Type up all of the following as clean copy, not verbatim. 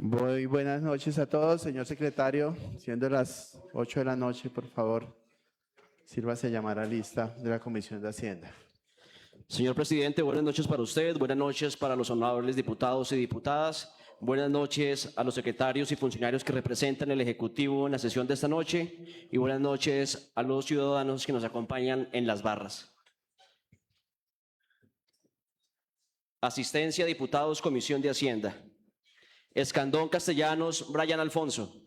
Muy buenas noches a todos, señor secretario. Siendo las 8 de la noche, por favor, sírvase a llamar a lista de la Comisión de Hacienda. Señor presidente, buenas noches para usted, buenas noches para los honorables diputados y diputadas, buenas noches a los secretarios y funcionarios que representan el Ejecutivo en la sesión de esta noche y buenas noches a los ciudadanos que nos acompañan en las barras. Asistencia, diputados, Comisión de Hacienda. Escandón Castellanos, Brian Alfonso.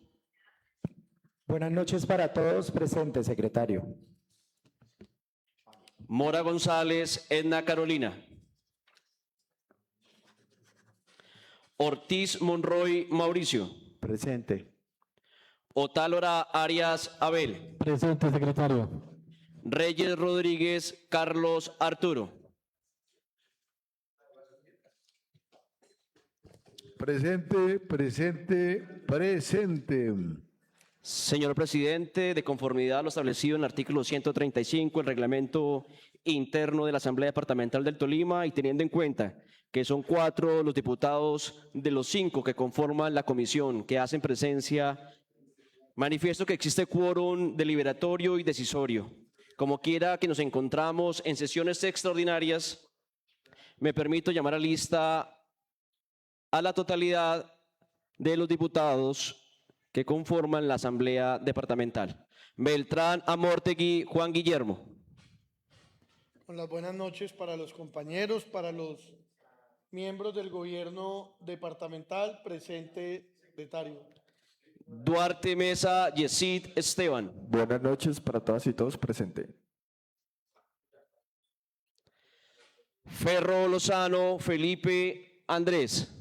Buenas noches para todos, presente, secretario. Mora González, Edna Carolina. Ortiz Monroy, Mauricio. Presente. Otálora Arias Abel. Presente, secretario. Reyes Rodríguez, Carlos Arturo. Presente. Señor presidente, de conformidad a lo establecido en el artículo 135 del reglamento interno de la Asamblea Departamental del Tolima y teniendo en cuenta que son 4 los diputados de los 5 que conforman la comisión que hacen presencia, manifiesto que existe quórum deliberatorio y decisorio. Como quiera que nos encontramos en sesiones extraordinarias, me permito llamar a lista a la totalidad de los diputados que conforman la Asamblea Departamental. Beltrán Amortegui, Juan Guillermo. Con las buenas noches para los compañeros, para los miembros del gobierno departamental, presente, secretario. Duarte Mesa, Yesid Esteban. Buenas noches para todas y todos, presente. Ferro Lozano, Felipe Andrés.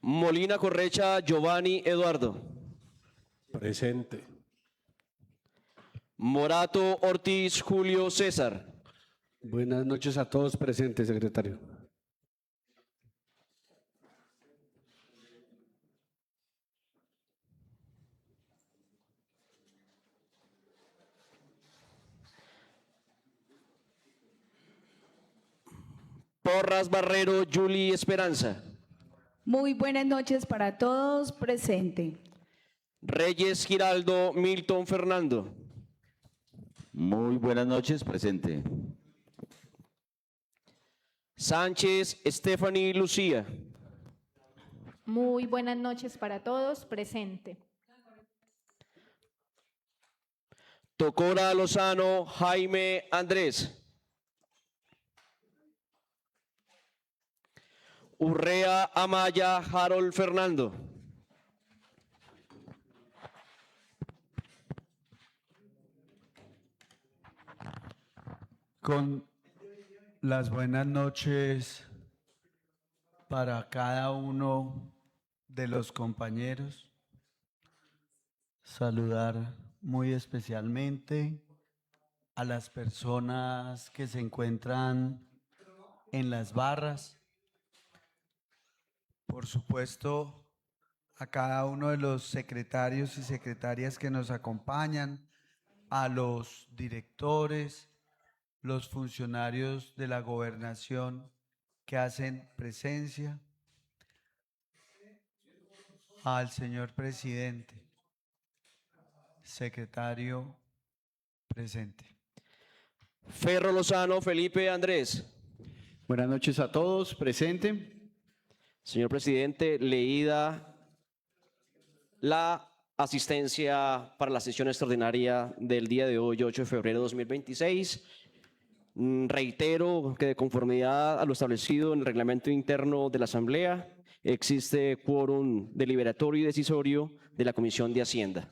Molina Correcha, Giovanni Eduardo. Presente. Morato Ortiz, Julio César. Buenas noches a todos, presente, secretario. Porras Barrero, Julie Esperanza. Muy buenas noches para todos, presente. Reyes Giraldo, Milton Fernando. Muy buenas noches, presente. Sánchez Stephanie Lucía. Muy buenas noches para todos, presente. Tocora Lozano, Jaime Andrés. Urrea Amaya, Harold Fernando. Con las buenas noches para cada uno de los compañeros, saludar muy especialmente a las personas que se encuentran en las barras, por supuesto a cada uno de los secretarios y secretarias que nos acompañan, a los directores, los funcionarios de la gobernación que hacen presencia, al señor presidente, secretario presente. Ferro Lozano, Felipe Andrés. Buenas noches a todos, presente. Señor presidente, leída la asistencia para la sesión extraordinaria del día de hoy, 8 de febrero de 2026. Reitero que de conformidad a lo establecido en el reglamento interno de la Asamblea, existe quórum deliberatorio y decisorio de la Comisión de Hacienda.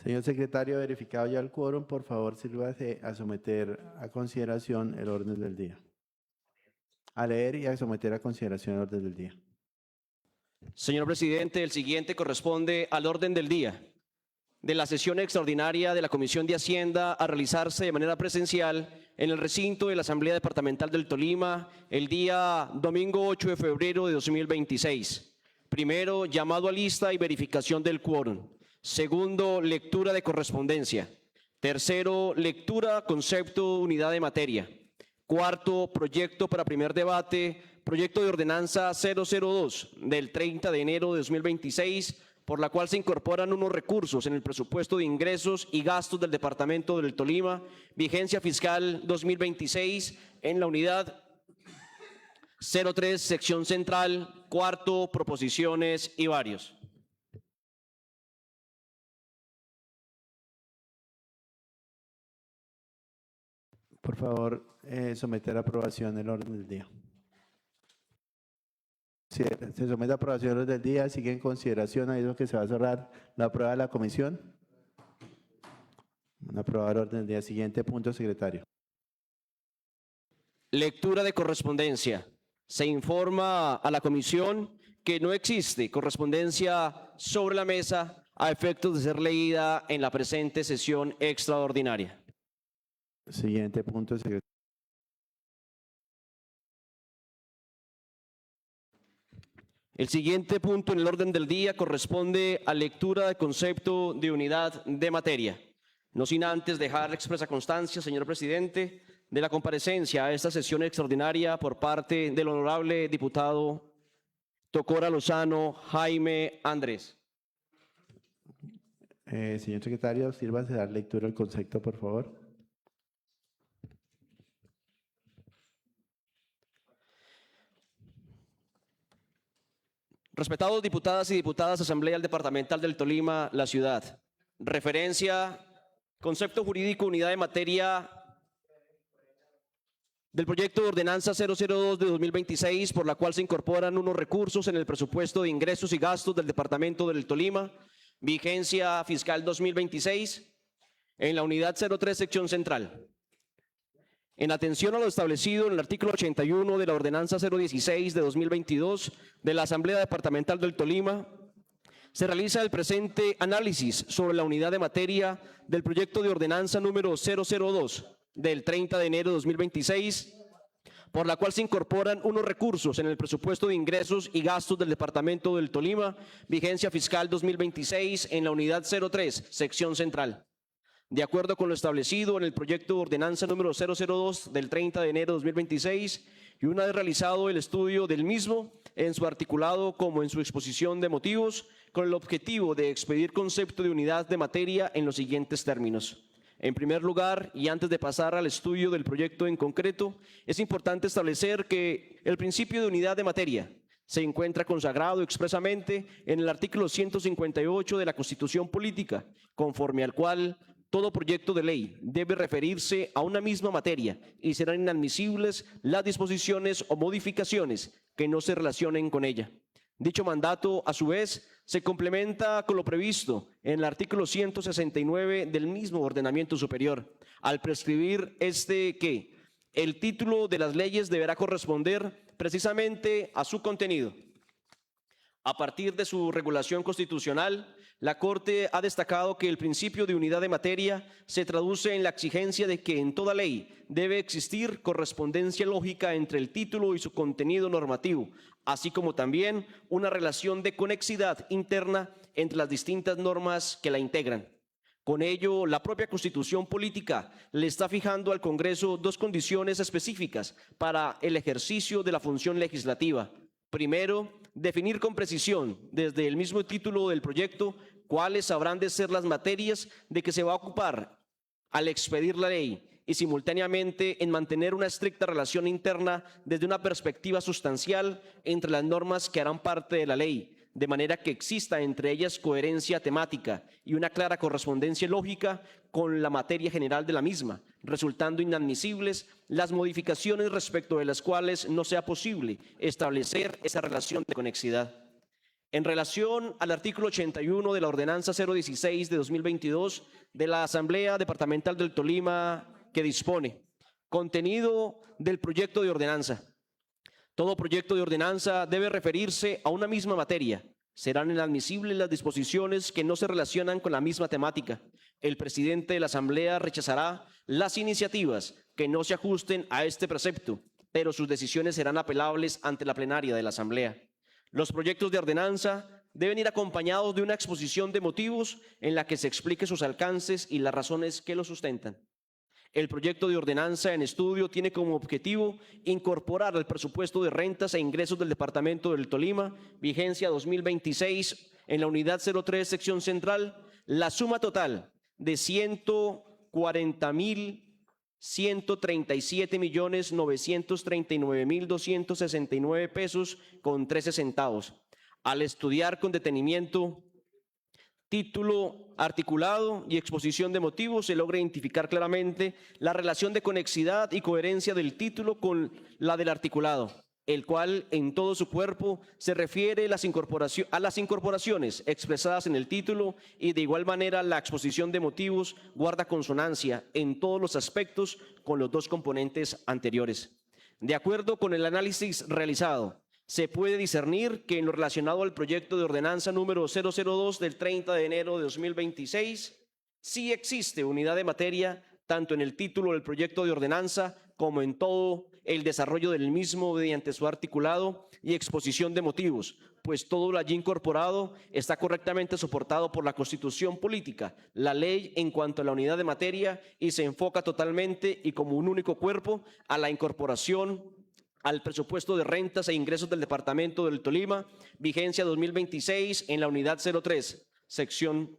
Señor secretario, verificado ya el quórum, por favor, sírvase a someter a consideración el orden del día. A leer y a someter a consideración el orden del día. Señor presidente, el siguiente corresponde al orden del día de la sesión extraordinaria de la Comisión de Hacienda a realizarse de manera presencial en el recinto de la Asamblea Departamental del Tolima el día domingo 8 de febrero de 2026. Primero, llamado a lista y verificación del quórum. Segundo, lectura de correspondencia. Tercero, lectura, concepto, unidad de materia. Cuarto proyecto para primer debate, proyecto de ordenanza 002 del 30 de enero de 2026, por la cual se incorporan unos recursos en el presupuesto de ingresos y gastos del Departamento del Tolima, vigencia fiscal 2026, en la unidad 03, sección central, cuarto, proposiciones y varios. Por favor, someter a aprobación el orden del día. Se somete a aprobación el orden del día, sigue en consideración, ahí es lo que se va a cerrar la prueba de la comisión. Aprobar orden del día. Siguiente punto, secretario. Lectura de correspondencia. Se informa a la comisión que no existe correspondencia sobre la mesa a efectos de ser leída en la presente sesión extraordinaria. Siguiente punto, secretario. El siguiente punto en el orden del día corresponde a lectura de concepto de unidad de materia. No sin antes dejar expresa constancia, señor presidente, de la comparecencia a esta sesión extraordinaria por parte del honorable diputado Tocora Lozano Jaime Andrés. Señor secretario, sírvase a dar lectura al concepto, por favor. Respetados diputadas y diputadas, Asamblea Departamental del Tolima, la ciudad. Referencia, concepto jurídico, unidad de materia del proyecto de ordenanza 002 de 2026, por la cual se incorporan unos recursos en el presupuesto de ingresos y gastos del Departamento del Tolima, vigencia fiscal 2026, en la unidad 03, sección central. En atención a lo establecido en el artículo 81 de la ordenanza 016 de 2022 de la Asamblea Departamental del Tolima, se realiza el presente análisis sobre la unidad de materia del proyecto de ordenanza número 002 del 30 de enero de 2026, por la cual se incorporan unos recursos en el presupuesto de ingresos y gastos del Departamento del Tolima, vigencia fiscal 2026, en la unidad 03, sección central. De acuerdo con lo establecido en el proyecto de ordenanza número 002 del 30 de enero de 2026, y una vez realizado el estudio del mismo, en su articulado como en su exposición de motivos, con el objetivo de expedir concepto de unidad de materia en los siguientes términos. En primer lugar, y antes de pasar al estudio del proyecto en concreto, es importante establecer que el principio de unidad de materia se encuentra consagrado expresamente en el artículo 158 de la Constitución Política, conforme al cual todo proyecto de ley debe referirse a una misma materia y serán inadmisibles las disposiciones o modificaciones que no se relacionen con ella. Dicho mandato, a su vez, se complementa con lo previsto en el artículo 169 del mismo ordenamiento superior, al prescribir que el título de las leyes deberá corresponder precisamente a su contenido. A partir de su regulación constitucional, la Corte ha destacado que el principio de unidad de materia se traduce en la exigencia de que en toda ley debe existir correspondencia lógica entre el título y su contenido normativo, así como también una relación de conexidad interna entre las distintas normas que la integran. Con ello, la propia Constitución Política le está fijando al Congreso dos condiciones específicas para el ejercicio de la función legislativa. Primero, definir con precisión, desde el mismo título del proyecto, cuáles habrán de ser las materias de que se va a ocupar al expedir la ley y simultáneamente en mantener una estricta relación interna desde una perspectiva sustancial entre las normas que harán parte de la ley, de manera que exista entre ellas coherencia temática y una clara correspondencia lógica con la materia general de la misma, resultando inadmisibles las modificaciones respecto de las cuales no sea posible establecer esa relación de conexidad. En relación al artículo 81 de la ordenanza 016 de 2022 de la Asamblea Departamental del Tolima, que dispone contenido del proyecto de ordenanza. Todo proyecto de ordenanza debe referirse a una misma materia. Serán inadmisibles las disposiciones que no se relacionan con la misma temática. El presidente de la Asamblea rechazará las iniciativas que no se ajusten a este precepto, pero sus decisiones serán apelables ante la plenaria de la Asamblea. Los proyectos de ordenanza deben ir acompañados de una exposición de motivos en la que se explique sus alcances y las razones que los sustentan. El proyecto de ordenanza en estudio tiene como objetivo incorporar al presupuesto de rentas e ingresos del Departamento del Tolima, vigencia 2026, en la unidad 03, sección central, la suma total de 140.137.939.269 pesos con 13 centavos. Al estudiar con detenimiento título, articulado y exposición de motivos, se logra identificar claramente la relación de conexidad y coherencia del título con la del articulado, el cual en todo su cuerpo se refiere a las incorporaciones expresadas en el título, y de igual manera la exposición de motivos guarda consonancia en todos los aspectos con los dos componentes anteriores. De acuerdo con el análisis realizado, se puede discernir que en lo relacionado al proyecto de ordenanza número 002 del 30 de enero de 2026, sí existe unidad de materia tanto en el título del proyecto de ordenanza como en todo el desarrollo del mismo mediante su articulado y exposición de motivos, pues todo lo allí incorporado está correctamente soportado por la Constitución Política, la ley en cuanto a la unidad de materia, y se enfoca totalmente y como un único cuerpo a la incorporación al presupuesto de rentas e ingresos del Departamento del Tolima, vigencia 2026, en la unidad 03, sección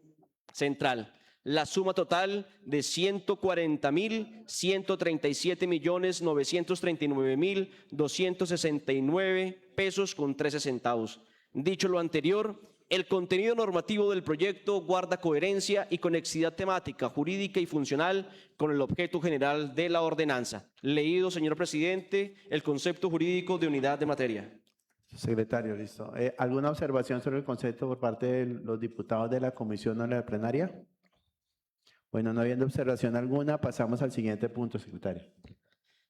central. La suma total de 140.137.939.269 pesos con 13 centavos. Dicho lo anterior, el contenido normativo del proyecto guarda coherencia y conexidad temática, jurídica y funcional con el objeto general de la ordenanza. Leído, señor presidente, el concepto jurídico de unidad de materia. Secretario, listo. ¿Alguna observación sobre el concepto por parte de los diputados de la comisión o de la plenaria? Bueno, no habiendo observación alguna, pasamos al siguiente punto, secretario.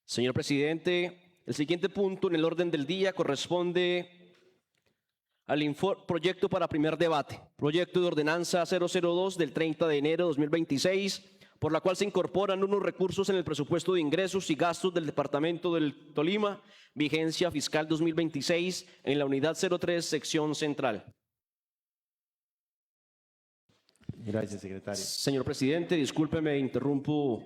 Señor presidente, el siguiente punto en el orden del día corresponde al proyecto para primer debate, proyecto de ordenanza 002 del 30 de enero de 2026, por la cual se incorporan unos recursos en el presupuesto de ingresos y gastos del Departamento del Tolima, vigencia fiscal 2026, en la unidad 03, sección central. Gracias, secretario. Señor presidente, discúlpeme, interrumpo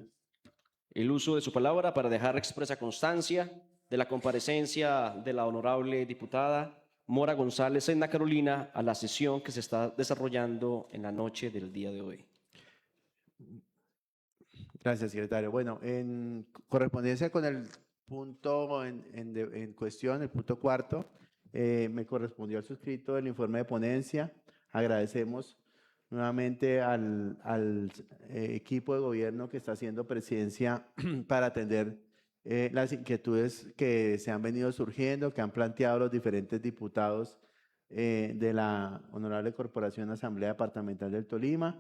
el uso de su palabra para dejar expresa constancia de la comparecencia de la honorable diputada Mora González Edna Carolina a la sesión que se está desarrollando en la noche del día de hoy. Gracias, secretario. Bueno, en correspondencia con el punto en cuestión, el punto cuarto, me correspondió al suscrito el informe de ponencia. Agradecemos nuevamente al equipo de gobierno que está haciendo presidencia para atender las inquietudes que se han venido surgiendo, que han planteado los diferentes diputados de la Honorable Corporación Asamblea Departamental del Tolima.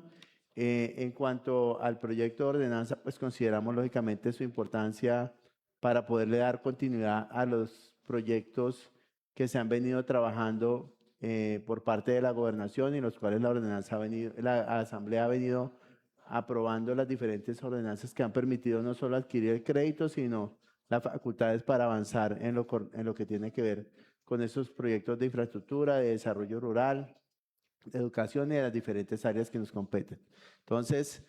En cuanto al proyecto de ordenanza, pues consideramos lógicamente su importancia para poderle dar continuidad a los proyectos que se han venido trabajando por parte de la gobernación, y los cuales la Asamblea ha venido aprobando las diferentes ordenanzas que han permitido no solo adquirir el crédito, sino las facultades para avanzar en lo que tiene que ver con esos proyectos de infraestructura, de desarrollo rural, de educación y de las diferentes áreas que nos competen. Entonces,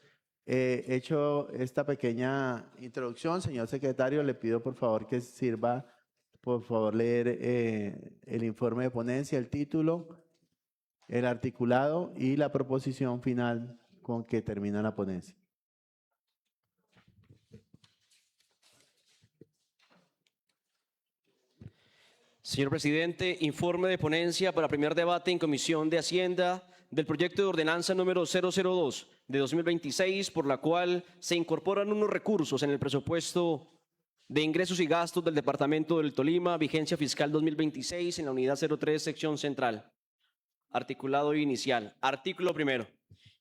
hecho esta pequeña introducción, señor secretario, le pido por favor que sirva, por favor, leer el informe de ponencia, el título, el articulado y la proposición final con que termina la ponencia. Señor presidente, informe de ponencia para primer debate en Comisión de Hacienda del proyecto de ordenanza número 002 de 2026, por la cual se incorporan unos recursos en el presupuesto de ingresos y gastos del Departamento del Tolima, vigencia fiscal 2026, en la unidad 03, sección central. Articulado inicial. Artículo primero.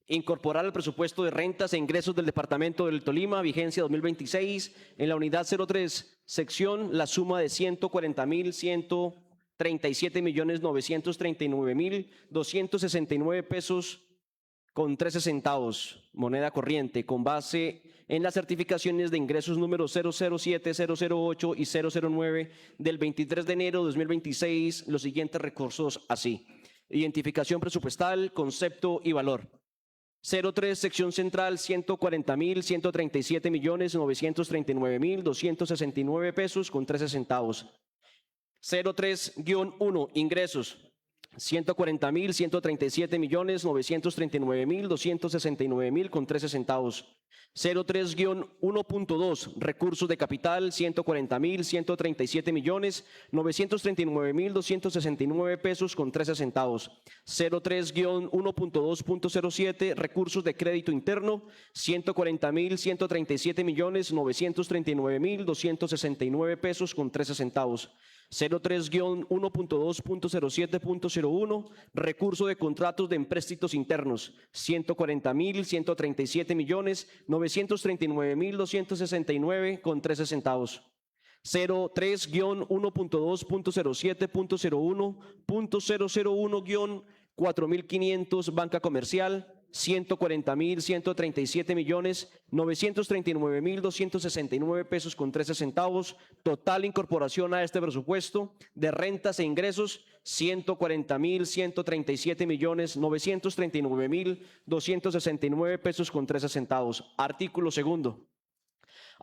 Incorporar al presupuesto de rentas e ingresos del Departamento del Tolima, vigencia 2026, en la unidad 03, sección, la suma de 140.137.939.269 pesos con 13 centavos, moneda corriente, con base en las certificaciones de ingresos número 007, 008 y 009 del 23 de enero de 2026, los siguientes recursos así: identificación presupuestal, concepto y valor. 03, sección central, 140.137.939.269 pesos con 13 centavos. 03-1, ingresos, 140.137.939.269 con 13 centavos. 03-1.2, recursos de capital, 140.137.939.269 pesos con 13 centavos. 03-1.2.07, recursos de crédito interno, 140.137.939.269 pesos con 13 centavos. 03-1.2.07.01, recurso de contratos de empréstitos internos, 140.137.939.269 con 13 centavos. 03-1.2.07.01.001-4.500 banca comercial, 140.137.939.269 pesos con 13 centavos. Total incorporación a este presupuesto de rentas e ingresos, 140.137.939.269 pesos con 13 centavos. Artículo segundo.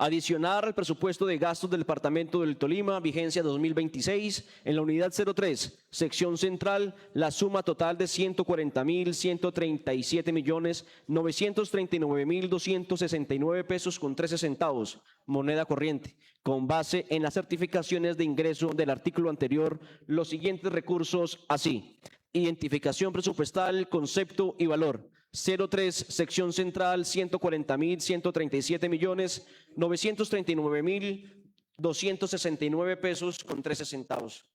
Adicionar al presupuesto de gastos del Departamento del Tolima, vigencia 2026, en la unidad 03, sección central, la suma total de 140.137.939.269 pesos con 13 centavos, moneda corriente, con base en las certificaciones de ingreso del artículo anterior, los siguientes recursos así: identificación presupuestal, concepto y valor. 03, sección central, 140.137.939.269 pesos con 13 centavos.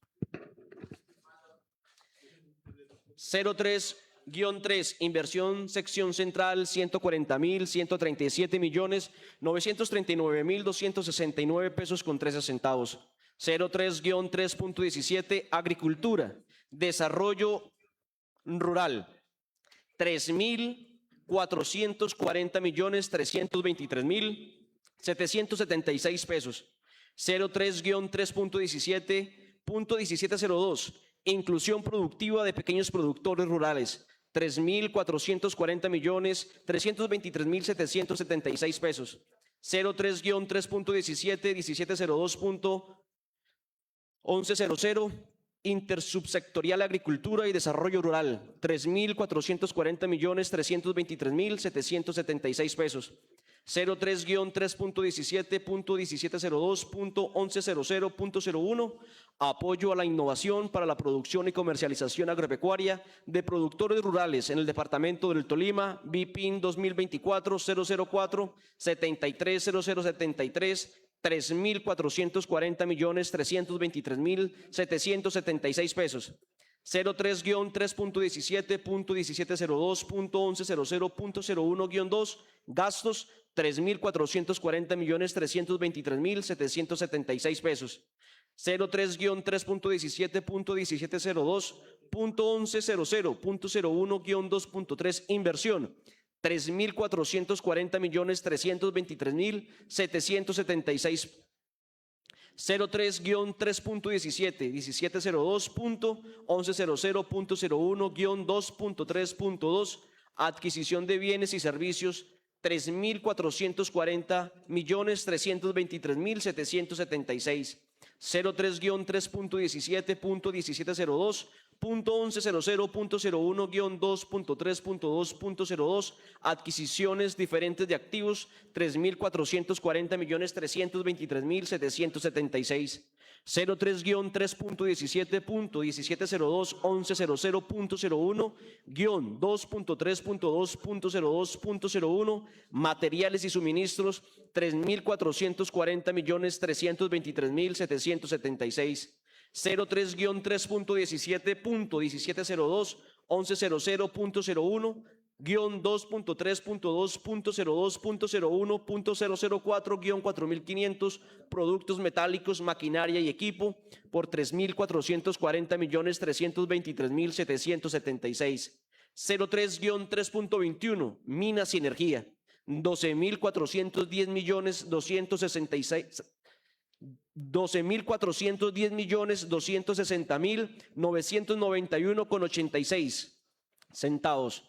03-3, inversión, sección central, 140.137.939.269 pesos con 13 centavos. 03-3.17, agricultura, desarrollo rural, 3.440.323.776 pesos. 03-3.17.1702, inclusión productiva de pequeños productores rurales, 3.440.323.776 pesos. 03-3.17.1702.1100, intersubsectorial agricultura y desarrollo rural, 3.440.323.776 pesos. 03-3.17.1702.1100.01, apoyo a la innovación para la producción y comercialización agropecuaria de productores rurales en el Departamento del Tolima, BIPIN 2024-004-730073, 3.440.323.776 pesos. 03-3.17.1702.1100.01-2, gastos, 3.440.323.776 pesos. 03-3.17.1702.1100.01-2.3, inversión, 3.440.323.776. 03-3.17.1702.1100.01-2.3.2, adquisición de bienes y servicios, 3.440.323.776. 03-3.17.1702.1100.01-2.3.2.02, adquisiciones diferentes de activos, 3.440.323.776. 03-3.17.1702.1100.01-2.3.2.01, materiales y suministros, 3.440.323.776. 03-3.17.1702.1100.2.02.01.004-4.500, productos metálicos, maquinaria y equipo, por 3.440.323.776. 03-3.21, minas y energía, 12.410.260.991,86 centavos.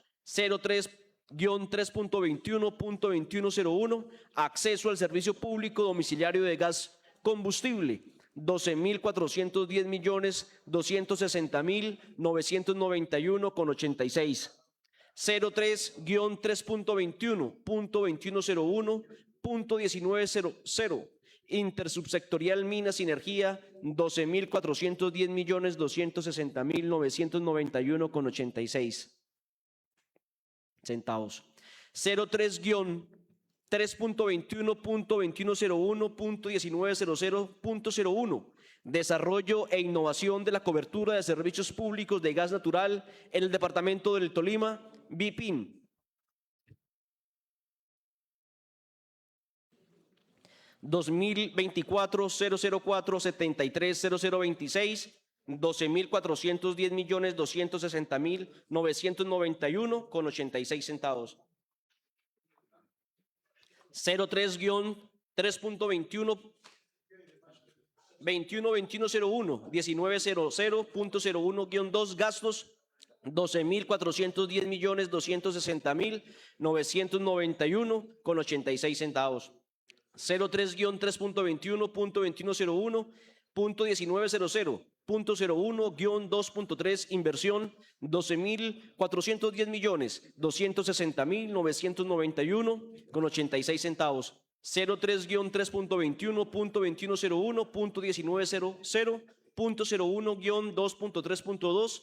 03-3.21.2101, acceso al servicio público domiciliario de gas combustible, 12.410.260.991,86. 03-3.21.2101.1900, intersubsectorial Minas y Energía, 12.410.260.991,86 centavos. 03-3.21.2101.1900.01, desarrollo e innovación de la cobertura de servicios públicos de gas natural en el departamento del Tolima, BIPIN. 2024-004-730026, 12.410.260.991,86 centavos. 03-3.21.2101, 1900.01-2, gastos, 12.410.260.991,86 centavos. 03-3.21.2101.1900.01-2.3, inversión, 12.410.260.991,86 centavos. 03-21.21.2101.1900.01-2.3.2,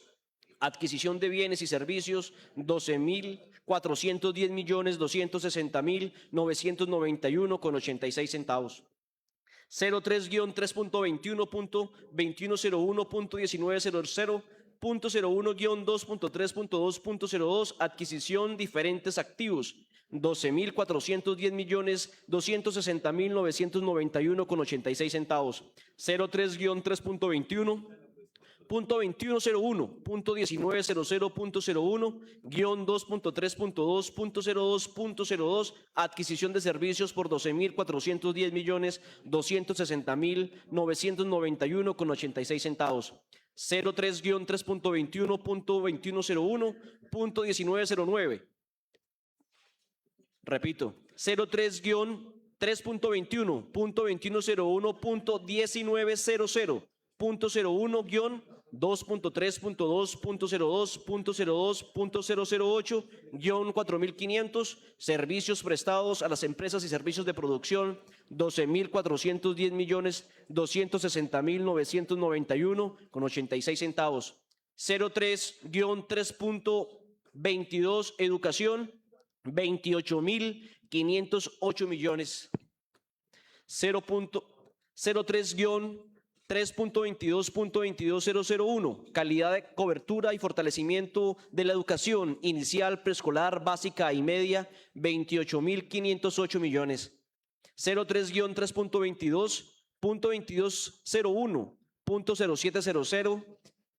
adquisición de bienes y servicios, 12.410.260.991,86 centavos. 03-3.21.2101.1900.01-2.3.2.02, adquisición diferentes activos, 12.410.260.991,86 centavos. 03-21.21.1900.01-2.3.2.02.02, adquisición de servicios por 12.410.260.991,86 centavos. 03-3.21.2101.1909. Repito, 03-21.2101.1900.2.3.2.02.008-4005, servicios prestados a las empresas y servicios de producción, 12.410.260.991,86 centavos. 03-3.22, educación, 28.508 millones. 03-3.22.20001, calidad de cobertura y fortalecimiento de la educación inicial, preescolar, básica y media, 28.508 millones. 03-3.22.2201.0700,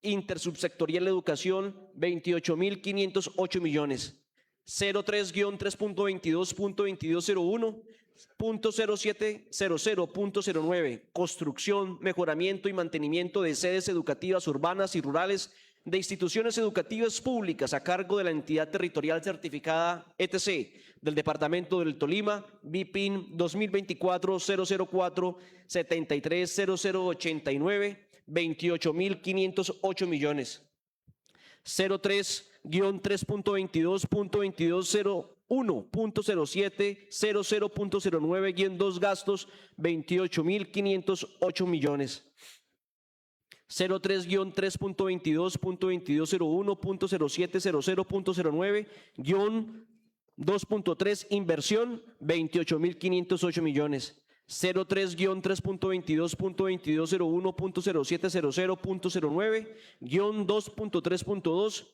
intersubsectorial educación, 28.508 millones. 03-3.22.2201.0700.09, construcción, mejoramiento y mantenimiento de sedes educativas urbanas y rurales de instituciones educativas públicas a cargo de la entidad territorial certificada ETC del Departamento del Tolima, BIPIN 2024-004-730089, 28.508 millones. 03-3.22.2201.0700.09-2, gastos, 28.508 millones. 03-3.22.2201.0700.09-2.3, inversión, 28.508 millones. 03-3.22.22.01.0700.09-2.3.2,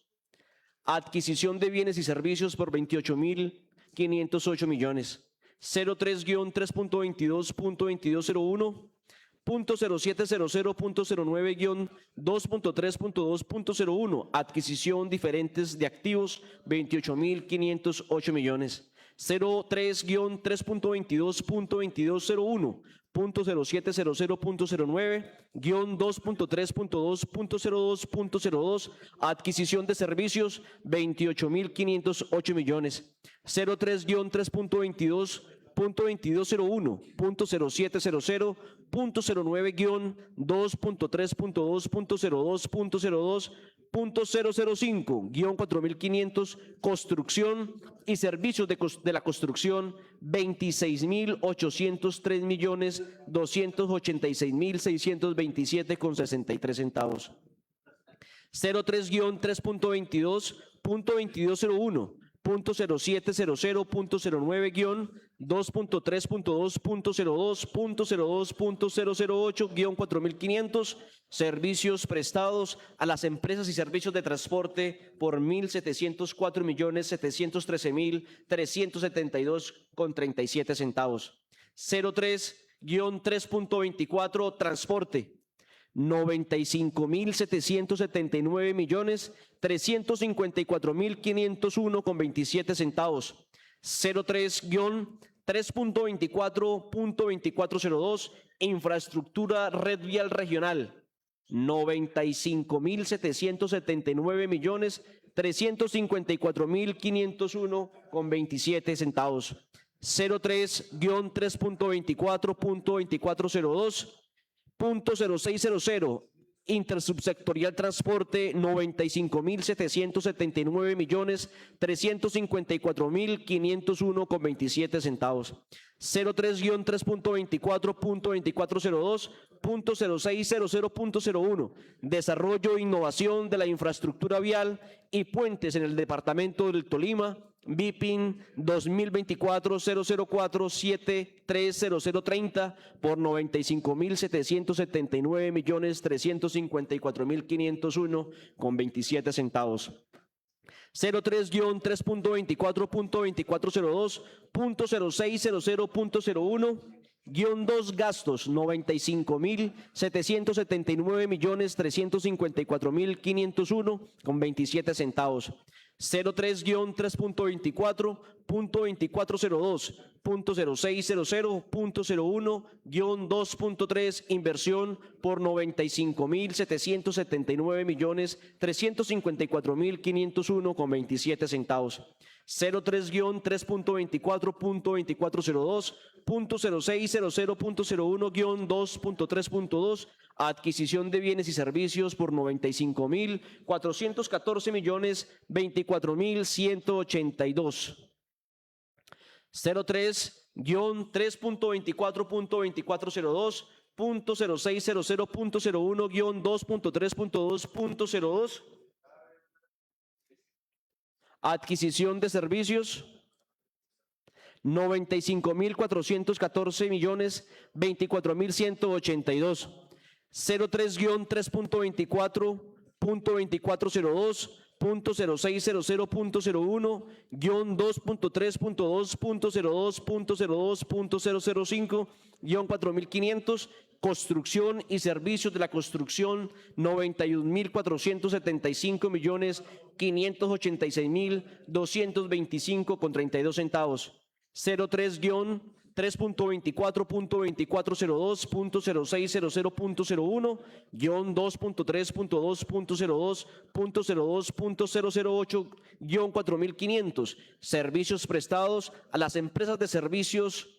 adquisición de bienes y servicios por 28.508 millones. 03-3.22.2201.0700.09-2.3.2.01, adquisición diferentes de activos, 28.508 millones. 03-3.22.2201 2.0700.09-2.3.2.02.02, adquisición de servicios, 28.508 millones. 03-2.22.0700.09-2.03.2.02.02.005, construcción y servicios de la construcción, 26.803.286.627,63 centavos. 03-22.22.09-2.3.2.02.02.008-4.500, servicios prestados a las empresas y servicios de transporte por 1.704.713.372,37 centavos. 03-3.24, transporte, 95.079.354.501,27 centavos. 03-3.24.2402, infraestructura red vial regional, 95.079.354.501,27 centavos. 03-3.24.2402.0600, intersubsectorial transporte, 95.077.9millones.354.501,27 centavos. 03-3.24.2402.0600.01, desarrollo e innovación de la infraestructura vial y puentes en el departamento del Tolima, BIPIN 2024-004-730030 por 95.779.354.501,27 centavos. 03-3.24.2402.0600.01 gastos, 95.779.354.501,27 centavos. 03-3.24.2402.0600.01-2.3, inversión por 95.779.354.501,27 centavos. 03-3.24.2402.0600.01-2.3.2, adquisición de bienes y servicios por 95.414.024.182. 03-3.24.2402.0600.01-2.3.2.02, adquisición de servicios, 95.414.024.182. 03-24.24.02.0600.001-2.3.2.02.02.005, construcción y servicios de la construcción, 91.475.586.225,32 centavos. 03-2.24.2402.0600.001-2.3.2.02.008-4.500, servicios prestados a las empresas de servicios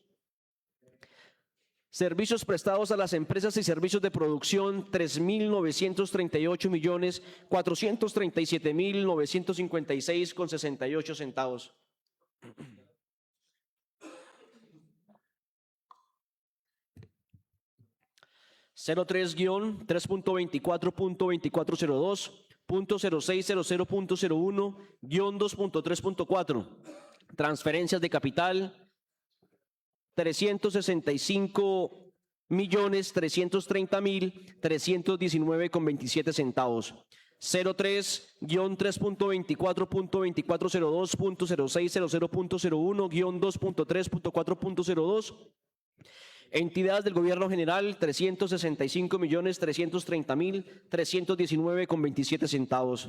prestados a las empresas y servicios de producción, 3.938.437.956,68 centavos. 03-3.24.2402.0600.01-2.3.4, transferencias de capital, 365.330.319,27 centavos. 03-3.24.2402.0600.01-2.3.4.02, entidades del gobierno general, 365.330.319,27 centavos.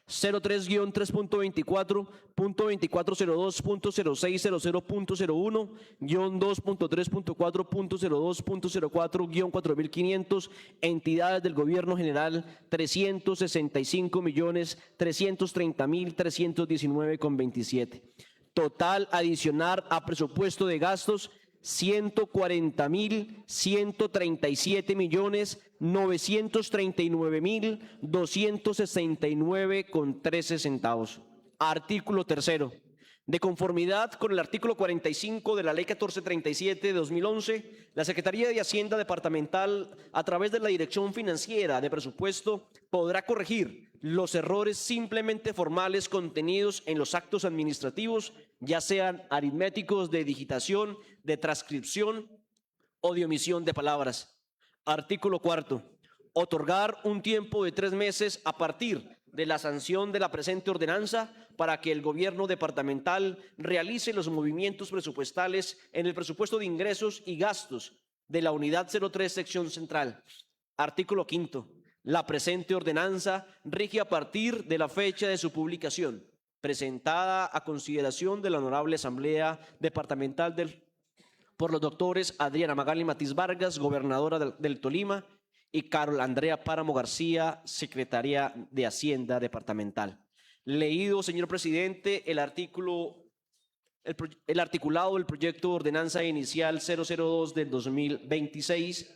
03-3.24.2402.0600.02.04-2.3.4.02.04-4500, entidades del Gobierno General, 365.330.319,27. Total adicionar a presupuesto de gastos, 140.137.939.269,13 centavos. Artículo tercero. De conformidad con el artículo 45 de la Ley 1437 de 2011, la Secretaría de Hacienda Departamental, a través de la Dirección Financiera de Presupuesto, podrá corregir los errores simplemente formales contenidos en los actos administrativos, ya sean aritméticos, de digitación, de transcripción o de omisión de palabras. Artículo cuarto. Otorgar un tiempo de 3 meses a partir de la sanción de la presente ordenanza para que el Gobierno departamental realice los movimientos presupuestales en el presupuesto de ingresos y gastos de la Unidad 03, Sección Central. Artículo quinto. La presente ordenanza rige a partir de la fecha de su publicación, presentada a consideración de la Honorable Asamblea Departamental por los doctores Adriana Magali Matiz Vargas, gobernadora del Tolima, y Carol Andrea Páramo García, secretaria de Hacienda Departamental. Leído, señor presidente, el articulado del proyecto de ordenanza inicial 002 del 2026,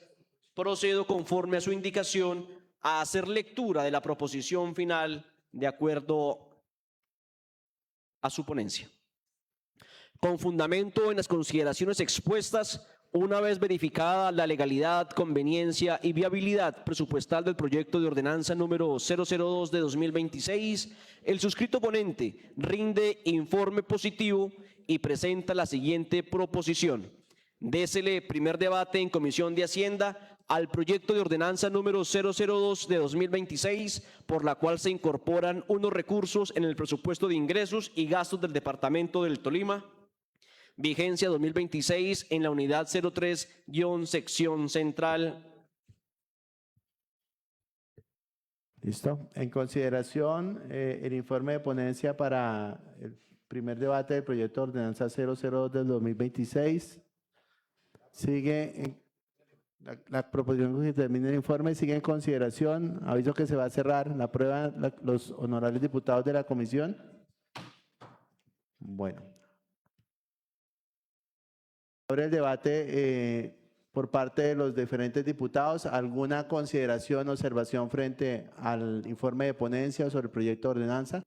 procedo conforme a su indicación a hacer lectura de la proposición final de acuerdo a su ponencia. Con fundamento en las consideraciones expuestas, una vez verificada la legalidad, conveniencia y viabilidad presupuestal del proyecto de ordenanza número 002 de 2026, el suscrito ponente rinde informe positivo y presenta la siguiente proposición. Désele primer debate en Comisión de Hacienda al proyecto de ordenanza número 002 de 2026, por la cual se incorporan unos recursos en el presupuesto de ingresos y gastos del Departamento del Tolima, vigencia 2026 en la Unidad 03-Sección Central. Listo. En consideración, el informe de ponencia para el primer debate del proyecto de ordenanza 002 del 2026. Sigue la proposición con que termine el informe, sigue en consideración. Aviso que se va a cerrar la prueba los honorables diputados de la comisión. Bueno. Abre el debate por parte de los diferentes diputados. ¿Alguna consideración o observación frente al informe de ponencia sobre el proyecto de ordenanza?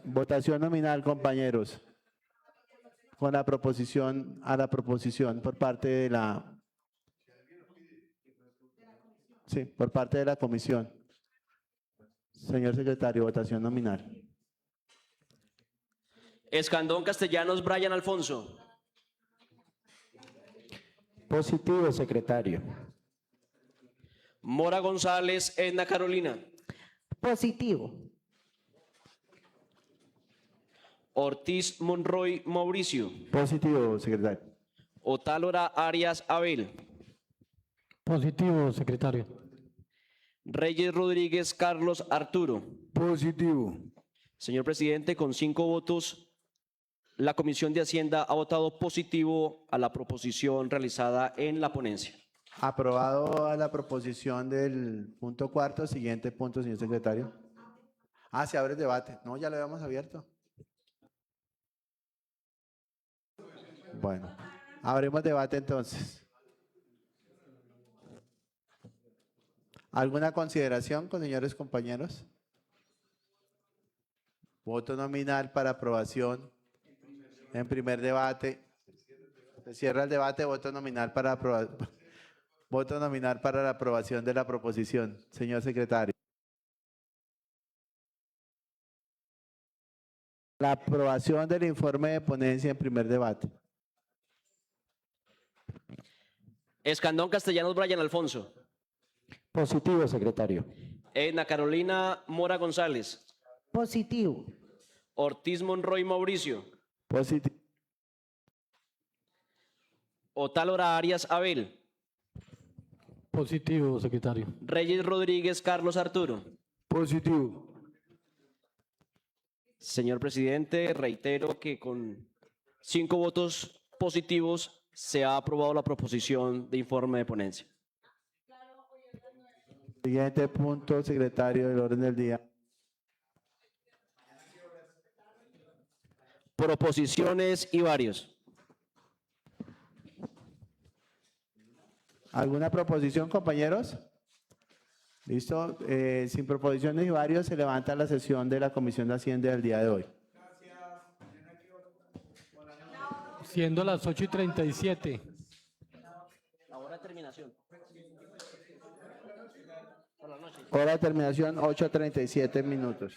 Votación nominal, compañeros. Con la proposición, por parte de la... Sí, por parte de la comisión. Señor secretario, votación nominal. Escandón Castellanos Brian Alfonso. Positivo, secretario. Mora González Edna Carolina. Positivo. Ortiz Monroy Mauricio. Positivo, secretario. Otálora Arias Abel. Positivo, secretario. Reyes Rodríguez Carlos Arturo. Positivo. Señor presidente, con 5 votos, la Comisión de Hacienda ha votado positivo a la proposición realizada en la ponencia. Aprobado a la proposición del punto cuarto. Siguiente punto, señor secretario. Se abre el debate. No, ya lo habíamos abierto. Bueno, abrimos debate entonces. ¿Alguna consideración con señores compañeros? Voto nominal para aprobación en primer debate. Se cierra el debate. Voto nominal para la aprobación de la proposición. Señor secretario. La aprobación del informe de ponencia en primer debate. Escandón Castellanos Brian Alfonso. Positivo, secretario. Edna Carolina Mora González. Positivo. Ortiz Monroy Mauricio. Positivo. Otálora Arias Abel. Positivo, secretario. Reyes Rodríguez Carlos Arturo. Positivo. Señor presidente, reitero que con 5 votos positivos se ha aprobado la proposición de informe de ponencia. Siguiente punto, secretario del orden del día. Proposiciones y varios. ¿Alguna proposición, compañeros? Listo. Sin proposiciones y varios, se levanta la sesión de la Comisión de Hacienda del día de hoy. Siendo las 8:37. Ahora terminación. Hora de terminación, 8:37 minutos.